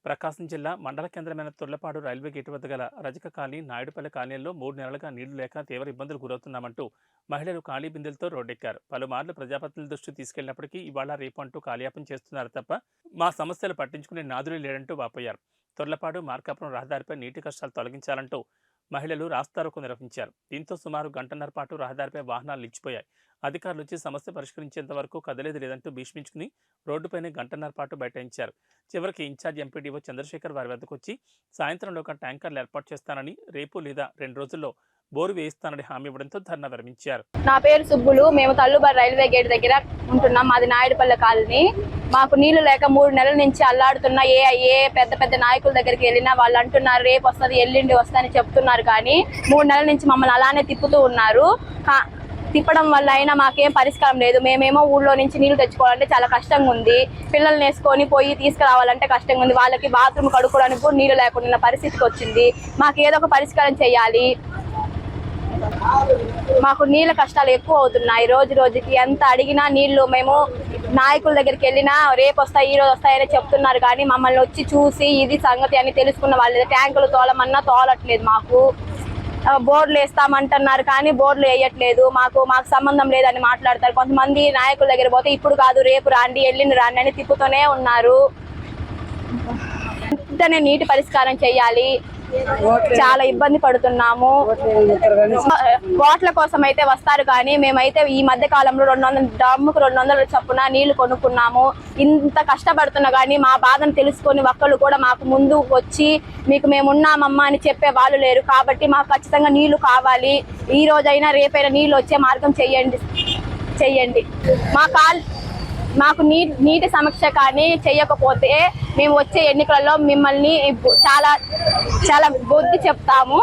ప్రకాశం జిల్లా మండల కేంద్రమైన తుర్లపాడు రైల్వే గేటు వద్ద గల రజక కాలనీ నాయుడుపల్లి కాలనీల్లో 3 నెలలుగా నీళ్లు లేక తీవ్ర ఇబ్బందులు గురవుతున్నామంటూ మహిళలు ఖాళీ బిందెలతో రోడ్డెక్కారు. పలుమార్లు ప్రజాప్రతినిధుల దృష్టికి తీసుకెళ్లినప్పటికీ ఇవాళ రేపు అంటూ కాలయాపన చేస్తున్నారు తప్ప మా సమస్యలు పట్టించుకునే నాదులే లేడంటూ వాపోయారు. తుర్లపాడు మార్కాపురం రహదారిపై నీటి కష్టాలు తొలగించాలంటూ మహిళలు రాస్తారోకో నిర్వహించారు. దీంతో సుమారు గంటన్నర పాటు రహదారిపై వాహనాలు నిలిచిపోయాయి. అధికారులు వచ్చి సమస్య పరిష్కరించేంత వరకు కదలేదు లేదంటూ భీష్మించుకుని రోడ్డుపైనే గంటన్నర పాటు బైఠాయించారు. చివరికి ఇన్ఛార్జ్ ఎంపీడీఓ చంద్రశేఖర్ వారి వద్దకు వచ్చి సాయంత్రంలోగా ట్యాంకర్లు ఏర్పాటు చేస్తానని, రేపు లేదా 2 రోజుల్లో బోరు వేయిస్తానని హామీ ఇవ్వడంతో ధర్నా విరమించారు. నా పేరు సుబ్బులు. మేము తల్లుబారు రైల్వే గేట్ దగ్గర ఉంటున్నాం. మాది నాయుడుపల్లి కాలనీ. మాకు నీళ్లు లేక 3 నెలల నుంచి అల్లాడుతున్న ఏ పెద్ద పెద్ద నాయకుల దగ్గరికి వెళ్ళినా వాళ్ళు అంటున్నారు రేపు వస్తుంది, ఎల్లుండి వస్తుందని చెప్తున్నారు. కానీ 3 నెలల నుంచి మమ్మల్ని అలానే తిప్పుతూ ఉన్నారు. తిప్పడం వల్ల అయినా మాకేం పరిష్కారం లేదు. మేమేమో ఊళ్ళో నుంచి నీళ్లు తెచ్చుకోవాలంటే చాలా కష్టంగా ఉంది. పిల్లల్ని వేసుకొని పోయి తీసుకురావాలంటే కష్టంగా ఉంది. వాళ్ళకి బాత్రూమ్ కడుక్కోవడానికి కూడా నీళ్లు లేకుండా పరిస్థితికి వచ్చింది. మాకు ఏదో ఒక పరిష్కారం చేయాలి. మాకు నీళ్ళ కష్టాలు ఎక్కువ అవుతున్నాయి. రోజు రోజుకి ఎంత అడిగినా నీళ్లు, మేము నాయకుల దగ్గరికి వెళ్ళినా రేపు వస్తాయి, ఈ రోజు వస్తాయని చెప్తున్నారు. కానీ మమ్మల్ని వచ్చి చూసి ఇది సంగతి అని తెలుసుకున్న వాళ్ళు ట్యాంకులు తోలమన్నా తోలట్లేదు. మాకు బోర్డులు వేస్తామంటున్నారు కానీ బోర్డులు వేయట్లేదు. మాకు సంబంధం లేదని మాట్లాడతారు. కొంతమంది నాయకుల దగ్గర పోతే ఇప్పుడు కాదు రేపు రాండి, ఎల్లుండి రాండి అని తిప్పుతూనే ఉన్నారు. వెంటనే నీటి పరిష్కారం చేయాలి. చాలా ఇబ్బంది పడుతున్నాము. ఓట్ల కోసం అయితే వస్తారు కానీ మేమైతే ఈ మధ్య కాలంలో 200 డ్రమ్ముకు 200 చొప్పున నీళ్లు కొనుక్కున్నాము. ఇంత కష్టపడుతున్నా కానీ మా బాధను తెలుసుకొని ఒక్కళ్ళు కూడా మాకు ముందు వచ్చి మీకు మేమున్నామమ్మా అని చెప్పే వాళ్ళు లేరు. కాబట్టి మాకు ఖచ్చితంగా నీళ్లు కావాలి. ఈ రోజైనా రేపైనా నీళ్లు వచ్చే మార్గం చెయ్యండి. మాకు నీటి సమీక్ష కానీ చేయకపోతే మేము వచ్చే ఎన్నికలలో మిమ్మల్ని చాలా బుద్ధి చెప్తాము.